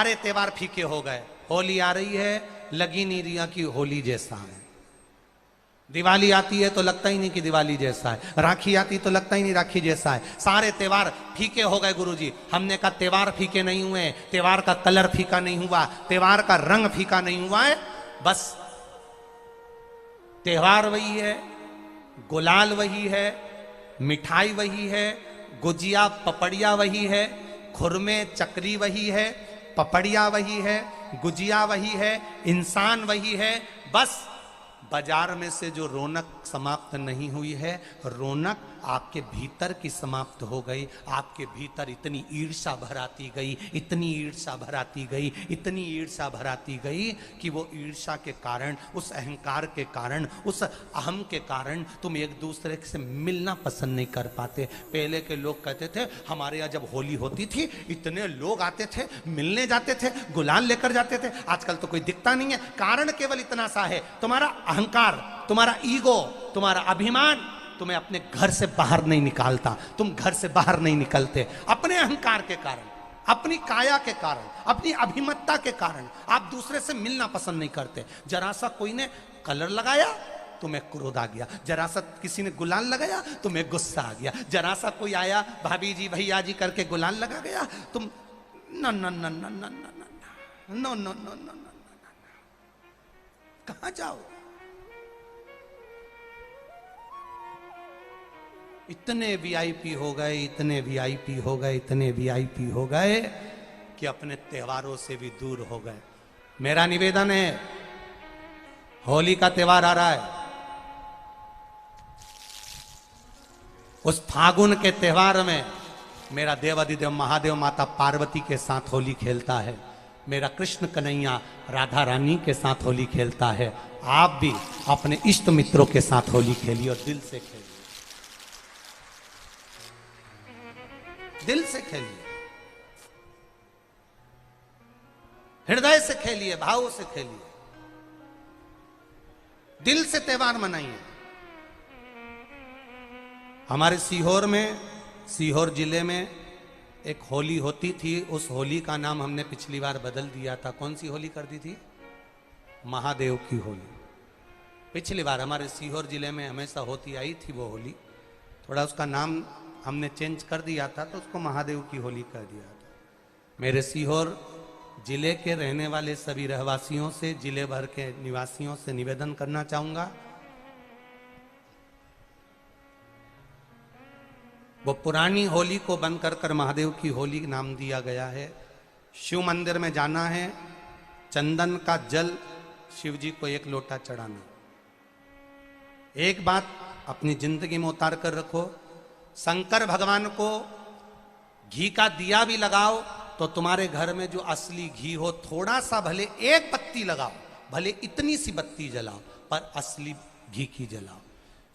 सारे त्योहार फीके हो गए। होली आ रही है, लगी नहीं रिया की होली जैसा है। दिवाली आती है तो लगता ही नहीं कि दिवाली जैसा है। राखी आती तो लगता ही नहीं राखी जैसा है। सारे त्योहार फीके हो गए गुरुजी। हमने कहा त्योहार फीके नहीं हुए, त्योहार का कलर फीका नहीं हुआ, त्योहार का रंग फीका नहीं हुआ है। बस त्योहार वही है, गुलाल वही है, मिठाई वही है, गुजिया पपड़िया वही है, खुरमे चकरी वही है, पपड़िया वही है, गुजिया वही है, इंसान वही है। बस बाजार में से जो रौनक समाप्त नहीं हुई है, रौनक आपके भीतर की समाप्त हो गई। आपके भीतर इतनी ईर्ष्या भराती गई, इतनी ईर्ष्या भराती गई, इतनी ईर्ष्या भराती गई कि वो ईर्ष्या के कारण, उस अहंकार के कारण, उस अहम के कारण तुम एक दूसरे से मिलना पसंद नहीं कर पाते। पहले के लोग कहते थे हमारे यहाँ जब होली होती थी इतने लोग आते थे, मिलने जाते थे, गुलाल लेकर जाते थे। आजकल तो कोई दिखता नहीं है। कारण केवल इतना सा है, तुम्हारा अहंकार, तुम्हारा ईगो, तुम्हारा अभिमान तुम्हें अपने घर से बाहर नहीं निकालता। तुम घर से बाहर नहीं निकलते अपने अहंकार के कारण, अपनी काया के कारण, अपनी अभिमतता के कारण। आप दूसरे से मिलना पसंद नहीं करते। जरा सा कोई ने कलर लगाया तुम्हें क्रोध आ गया, जरा सा किसी ने गुलाल लगाया तुम्हें गुस्सा आ गया, जरा सा कोई आया भाभी जी भैया जी करके गुलाल लगा गया, तुम न न न न न न न न न कहां जाओ। इतने वीआईपी हो गए, इतने वीआईपी हो गए, इतने वीआईपी हो गए कि अपने त्योहारों से भी दूर हो गए। मेरा निवेदन है, होली का त्योहार आ रहा है, उस फागुन के त्योहार में मेरा देवाधिदेव महादेव माता पार्वती के साथ होली खेलता है, मेरा कृष्ण कन्हैया राधा रानी के साथ होली खेलता है। आप भी अपने इष्ट मित्रों के साथ होली खेलिए और दिल से खेलिए, दिल से खेलिए, हृदय से खेलिए, भाव से खेलिए, दिल से त्योहार मनाइए। हमारे सीहोर में, सीहोर जिले में एक होली होती थी। उस होली का नाम हमने पिछली बार बदल दिया था। कौन सी होली कर दी थी? महादेव की होली। पिछली बार हमारे सीहोर जिले में हमेशा होती आई थी वो होली, थोड़ा उसका नाम हमने चेंज कर दिया था तो उसको महादेव की होली कर दिया था। मेरे सीहोर जिले के रहने वाले सभी रहवासियों से, जिले भर के निवासियों से निवेदन करना चाहूंगा, वो पुरानी होली को बंद कर कर महादेव की होली नाम दिया गया है। शिव मंदिर में जाना है, चंदन का जल शिव जी को 1 लोटा चढ़ाना। एक बात अपनी जिंदगी में उतार कर रखो, शंकर भगवान को घी का दिया भी लगाओ तो तुम्हारे घर में जो असली घी हो, थोड़ा सा भले 1 पत्ती लगाओ, भले इतनी सी बत्ती जलाओ, पर असली घी की जलाओ।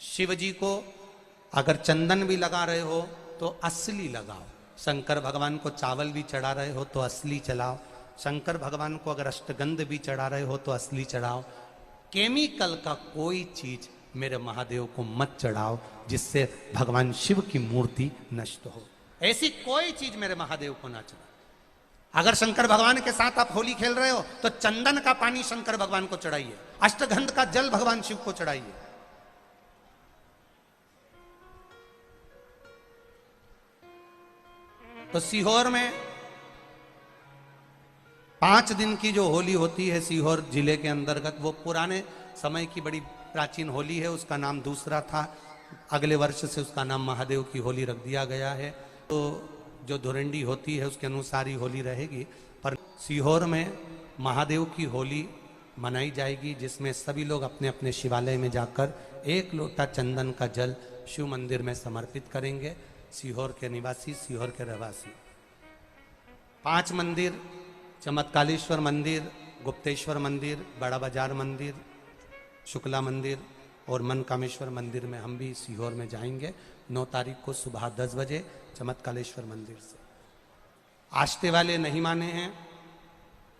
शिव जी को अगर चंदन भी लगा रहे हो तो असली लगाओ। शंकर भगवान को चावल भी चढ़ा रहे हो तो असली चढ़ाओ। शंकर भगवान को अगर अष्टगंध भी चढ़ा रहे हो तो असली चढ़ाओ। केमिकल का कोई चीज मेरे महादेव को मत चढ़ाओ जिससे भगवान शिव की मूर्ति नष्ट हो। ऐसी कोई चीज मेरे महादेव को ना चढ़ाओ। अगर शंकर भगवान के साथ आप होली खेल रहे हो तो चंदन का पानी शंकर भगवान को चढ़ाइए, अष्टगंध का जल भगवान शिव को चढ़ाइए। तो सीहोर में 5 दिन की जो होली होती है सीहोर जिले के अंतर्गत, वो पुराने समय की बड़ी प्राचीन होली है, उसका नाम दूसरा था। अगले वर्ष से उसका नाम महादेव की होली रख दिया गया है। तो जो धुरंडी होती है उसके अनुसार ही होली रहेगी, पर सीहोर में महादेव की होली मनाई जाएगी, जिसमें सभी लोग अपने अपने शिवालय में जाकर 1 लोटा चंदन का जल शिव मंदिर में समर्पित करेंगे। सीहोर के निवासी, सीहोर के रहवासी 5 मंदिर, चमत्कालेश्वर मंदिर, गुप्तेश्वर मंदिर, बड़ा बाजार मंदिर, शुक्ला मंदिर और मनकामेश्वर मंदिर में हम भी सीहोर में जाएंगे 9 तारीख को सुबह 10 बजे चमत्कालेश्वर मंदिर से। आष्टे वाले नहीं माने हैं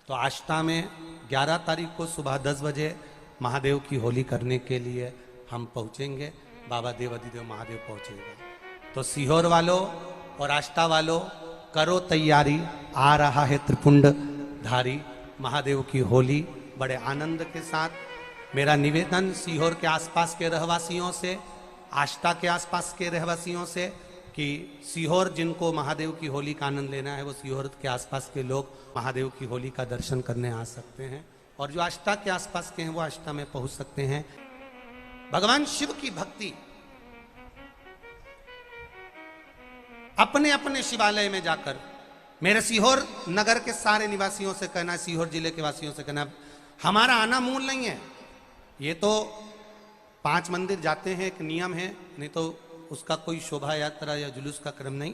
तो आष्टा में 11 तारीख को सुबह 10 बजे महादेव की होली करने के लिए हम पहुंचेंगे। बाबा देवाधिदेव महादेव पहुंचेगा। तो सीहोर वालों और आष्टा वालों करो तैयारी, आ रहा है त्रिपुंड धारी महादेव की होली बड़े आनंद के साथ। मेरा निवेदन सीहोर के आसपास के रहवासियों से, आष्टा के आसपास के रहवासियों से, कि सीहोर जिनको महादेव की होली का आनंद लेना है वो सीहोर के आसपास के लोग महादेव की होली का दर्शन करने आ सकते हैं, और जो आष्टा के आसपास के हैं वो आष्टा में पहुंच सकते हैं। भगवान शिव की भक्ति अपने अपने शिवालय में जाकर, मेरे सीहोर नगर के सारे निवासियों से कहना, सीहोर जिले के वासियों से कहना, हमारा आना मूल नहीं है। ये तो 5 मंदिर जाते हैं, एक नियम है, नहीं तो उसका कोई शोभा यात्रा या जुलूस का क्रम नहीं।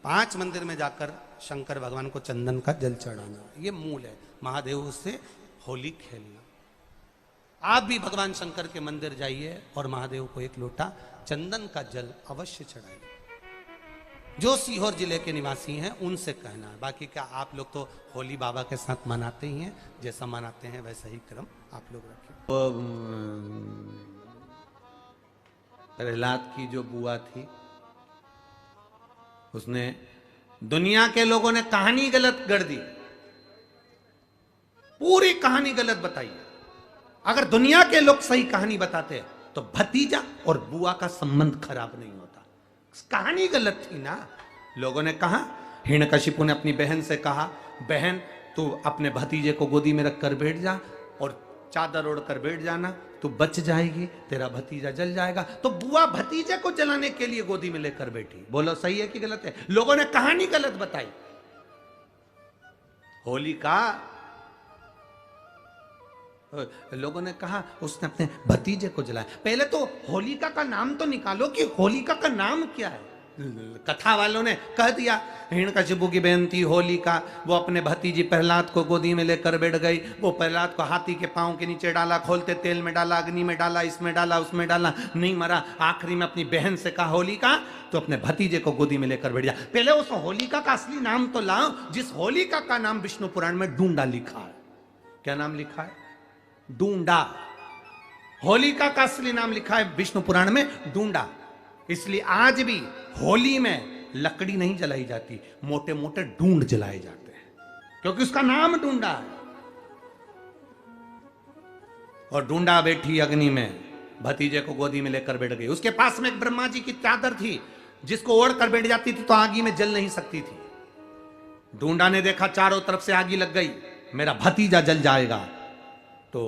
5 मंदिर में जाकर शंकर भगवान को चंदन का जल चढ़ाना, ये मूल है। महादेव से होली खेलना। आप भी भगवान शंकर के मंदिर जाइए और महादेव को एक लोटा चंदन का जल अवश्य चढ़ाइए। जो सीहोर जिले के निवासी हैं उनसे कहना है। बाकी क्या आप लोग तो होली बाबा के साथ मनाते ही हैं, जैसा मनाते हैं वैसा ही क्रम आप लोग रखें। प्रहलाद की जो बुआ थी, उसने, दुनिया के लोगों ने कहानी गलत गढ़ दी, पूरी कहानी गलत बताई। अगर दुनिया के लोग सही कहानी बताते तो भतीजा और बुआ का संबंध खराब नहीं होता। कहानी गलत थी ना। लोगों ने कहा, हिरण्यकशिपु ने अपनी बहन से कहा, बहन तू अपने भतीजे को गोदी में रख कर बैठ जा और चादर ओढ़ कर बैठ जाना, तू बच जाएगी, तेरा भतीजा जल जाएगा। तो बुआ भतीजे को जलाने के लिए गोदी में लेकर बैठी। बोलो सही है कि गलत है? लोगों ने कहानी गलत बताई। होलिका, लोगों ने कहा उसने अपने भतीजे को जलाया। पहले तो होलिका का नाम तो निकालो कि होलिका का नाम क्या है। कथा वालों ने कह दिया हिरण्यकशिपु की बहन थी होलिका, वो अपने भतीजी प्रहलाद को गोदी में लेकर बैठ गई। वो प्रहलाद को हाथी के पांव के नीचे डाला, खोलते तेल में डाला, अग्नि में डाला, इसमें डाला, उसमें डाला, नहीं मरा। आखिरी में अपनी बहन से कहा होलिका तो अपने भतीजे को गोदी में लेकर बैठ जा। पहले उस होलिका का असली नाम तो लाओ, जिस होलिका का नाम विष्णु पुराण में डूंडा लिखा है। क्या नाम लिखा है? डूंडा। होलिका का असली नाम लिखा है विष्णु पुराण में डूंडा। इसलिए आज भी होली में लकड़ी नहीं जलाई जाती, मोटे मोटे डूंड जलाए जाते हैं, क्योंकि उसका नाम डूंडा है। और डूंडा बैठी अग्नि में, भतीजे को गोदी में लेकर बैठ गई। उसके पास में एक ब्रह्मा जी की चादर थी, जिसको ओढ़ कर बैठ जाती थी तो आगी में जल नहीं सकती थी। डूंडा ने देखा चारों तरफ से आगी लग गई, मेरा भतीजा जल जाएगा। तो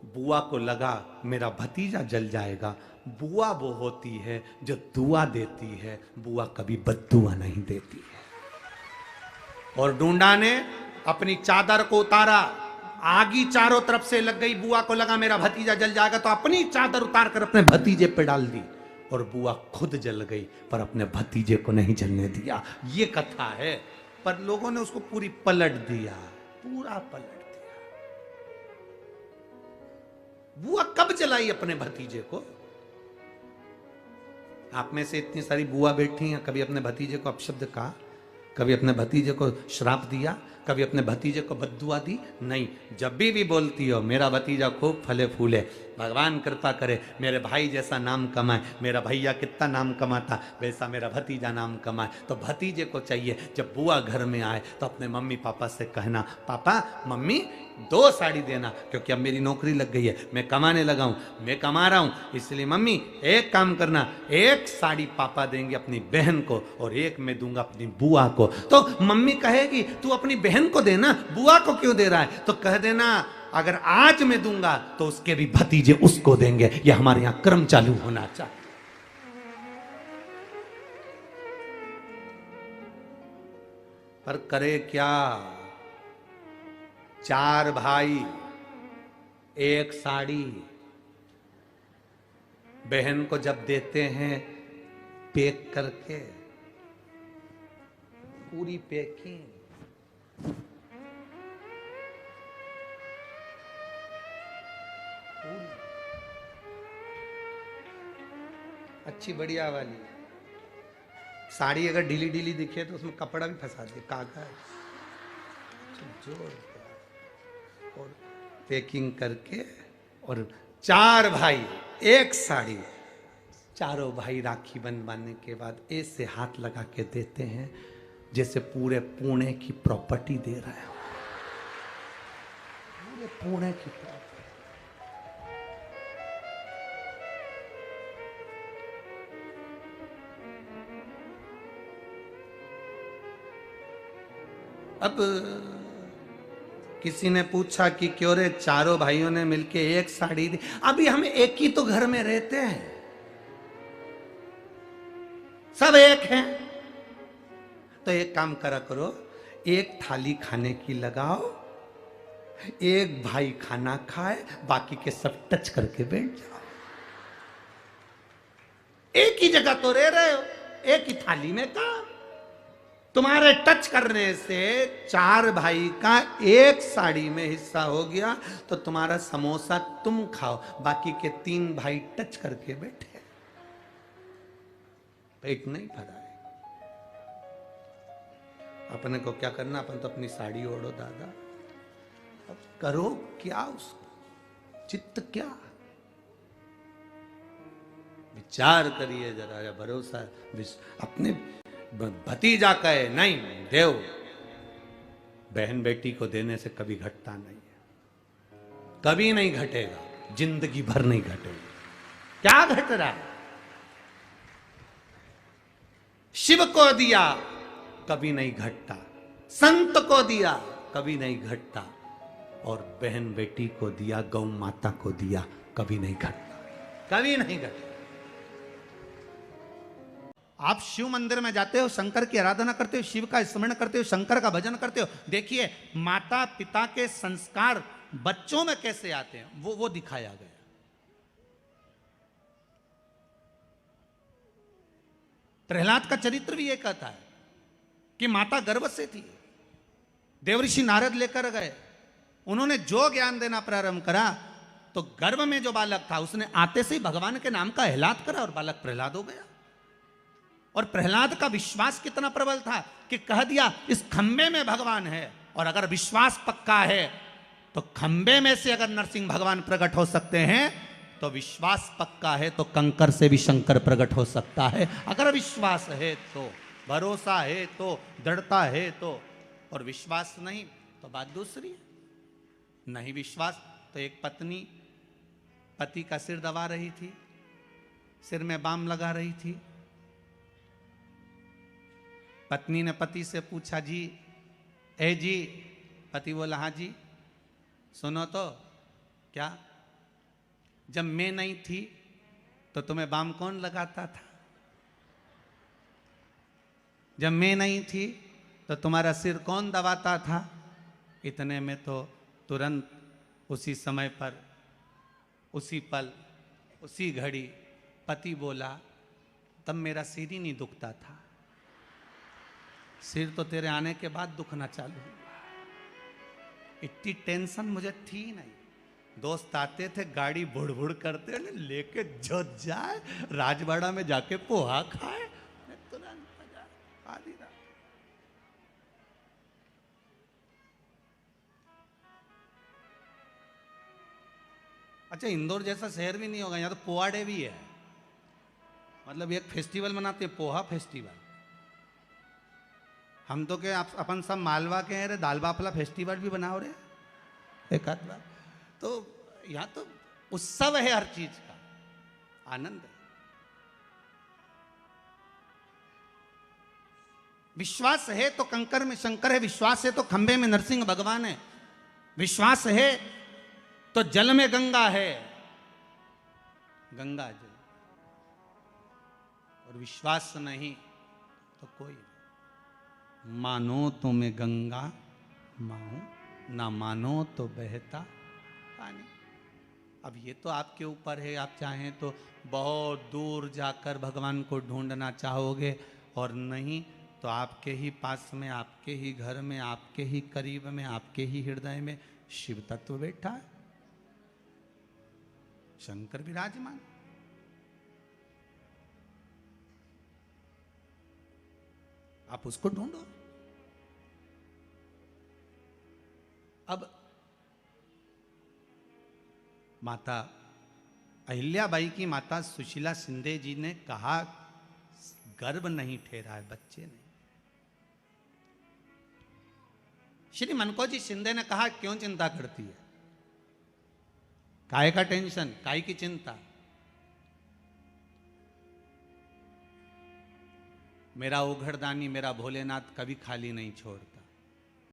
बुआ को लगा मेरा भतीजा जल जाएगा। बुआ वो होती है जो दुआ देती है, बुआ कभी बद्दुआ नहीं देती है। और डूंडा ने अपनी चादर को उतारा, आगी चारों तरफ से लग गई। बुआ को लगा मेरा भतीजा जल जाएगा, तो अपनी चादर उतार कर अपने भतीजे पे डाल दी, और बुआ खुद जल गई पर अपने भतीजे को नहीं जलने दिया। ये कथा है, पर लोगों ने उसको पूरी पलट दिया, पूरा पलट दिया। बुआ कब जलाई अपने भतीजे को? आप में से इतनी सारी बुआ बैठी हैं, कभी अपने भतीजे को अपशब्द कहा? कभी अपने भतीजे को श्राप दिया? कभी अपने भतीजे को बद्दुआ दी? नहीं। जब भी बोलती हो मेरा भतीजा खूब फले फूले, भगवान कृपा करे मेरे भाई जैसा नाम कमाए, मेरा भैया कितना नाम कमाता वैसा मेरा भतीजा नाम कमाए, तो भतीजे को चाहिए जब बुआ घर में आए तो अपने मम्मी पापा से कहना, पापा मम्मी 2 साड़ी देना, क्योंकि अब मेरी नौकरी लग गई है, मैं कमाने लगा हूं, मैं कमा रहा हूं, इसलिए मम्मी एक काम करना, 1 साड़ी पापा देंगे अपनी बहन को और 1 मैं दूंगा अपनी बुआ को। तो मम्मी कहेगी तू अपनी बहन को देना, बुआ को क्यों दे रहा है? तो कह देना अगर आज मैं दूंगा तो उसके भी भतीजे उसको देंगे। यह हमारे यहां क्रम चालू होना चाहिए। पर करे क्या, 4 भाई 1 साड़ी बहन को जब देते हैं पैक करके, पूरी पैकिंग, अच्छी बढ़िया वाली साड़ी। अगर ढीली ढीली दिखे तो उसमें कपड़ा भी फंसा दे, कागज जोड़ और पैकिंग करके, और 4 भाई 1 साड़ी। चारों भाई राखी बनवाने के बाद ऐसे हाथ लगा के देते हैं जैसे पूरे पुणे की प्रॉपर्टी दे रहे हो। ये पुणे की तरफ। अब किसी ने पूछा कि क्यों रे चारों भाइयों ने मिलके एक साड़ी दी। अभी हम एक ही तो घर में रहते हैं, सब एक हैं। तो एक काम करा करो, एक थाली खाने की लगाओ, एक भाई खाना खाए, बाकी के सब टच करके बैठ जाओ। एक ही जगह तो रह रहे हो, एक ही थाली में काम। तुम्हारे टच करने से चार भाई का एक साड़ी में हिस्सा हो गया, तो तुम्हारा समोसा तुम खाओ, बाकी के तीन भाई टच करके बैठे, पेट नहीं भरा है। अपने को क्या करना, अपन तो अपनी साड़ी ओढ़ो दादा, अब करो क्या उसको, चित्त क्या, विचार करिए जरा, या भरोसा अपने भतीजा कहे नहीं देव, बहन बेटी को देने से कभी घटता नहीं है, कभी नहीं घटेगा, जिंदगी भर नहीं घटेगा। क्या घट रहा है? शिव को दिया कभी नहीं घटता, संत को दिया कभी नहीं घटता, और बहन बेटी को दिया, गौ माता को दिया, कभी नहीं घटता, कभी नहीं घटता। आप शिव मंदिर में जाते हो, शंकर की आराधना करते हो, शिव का स्मरण करते हो, शंकर का भजन करते हो, देखिए माता पिता के संस्कार बच्चों में कैसे आते हैं, वो दिखाया गया। प्रहलाद का चरित्र भी ये कहता है कि माता गर्भ से थी, देवऋषि नारद लेकर गए, उन्होंने जो ज्ञान देना प्रारंभ करा, तो गर्भ में जो बालक था उसने आते से ही भगवान के नाम का एलाद करा और बालक प्रहलाद हो गया। और प्रहलाद का विश्वास कितना प्रबल था कि कह दिया इस खंबे में भगवान है, और अगर विश्वास पक्का है तो खंबे में से अगर नरसिंह भगवान प्रकट हो सकते हैं, तो विश्वास पक्का है तो कंकर से भी शंकर प्रकट हो सकता है। अगर विश्वास है तो, भरोसा है तो, दृढ़ता है तो, और विश्वास नहीं तो बात दूसरी है। नहीं विश्वास तो एक पत्नी पति का सिर दबा रही थी, सिर में बाम लगा रही थी। पत्नी ने पति से पूछा, जी ए जी, पति बोला हाँ जी। सुनो तो, क्या जब मैं नहीं थी तो तुम्हें बाम कौन लगाता था? जब मैं नहीं थी तो तुम्हारा सिर कौन दबाता था? इतने में तो तुरंत उसी समय पर, उसी पल, उसी घड़ी पति बोला, तब मेरा सिर ही नहीं दुखता था, सिर तो तेरे आने के बाद दुखना चालू हुआ। इतनी टेंशन मुझे थी नहीं। दोस्त आते थे, गाड़ी बुड़ बुड़ करते लेके जो जाए, राजवाड़ा में जाके पोहा खाए, तुरंत आधी रात। अच्छा, इंदौर जैसा शहर भी नहीं होगा, यहाँ तो पोहा डे भी है, मतलब एक फेस्टिवल मनाते हैं, पोहा फेस्टिवल। हम तो क्या अपन सब मालवा के हैं रे, दाल बाफला फेस्टिवल भी बनाओ रे एक आध बार। तो यहाँ तो उत्सव है, हर चीज का आनंद है। विश्वास है तो कंकर में शंकर है, विश्वास है तो खंबे में नरसिंह भगवान है, विश्वास है तो जल में गंगा है, गंगा जल, और विश्वास नहीं तो कोई नहीं। मानो तो मैं गंगा माहूं, ना मानो तो बहता पानी। अब ये तो आपके ऊपर है, आप चाहें तो बहुत दूर जाकर भगवान को ढूंढना चाहोगे, और नहीं तो आपके ही पास में, आपके ही घर में, आपके ही करीब में, आपके ही हृदय में शिव तत्व बैठा है, शंकर विराजमान। आप उसको ढूंढो। अब माता अहिल्याबाई की माता सुशीला शिंदे जी ने कहा, गर्भ नहीं ठहरा है, बच्चे नहीं। श्री मनकोजी शिंदे ने कहा, क्यों चिंता करती है, काय का टेंशन, काय की चिंता। मेरा उघड़दानी मेरा भोलेनाथ कभी खाली नहीं छोड़ता।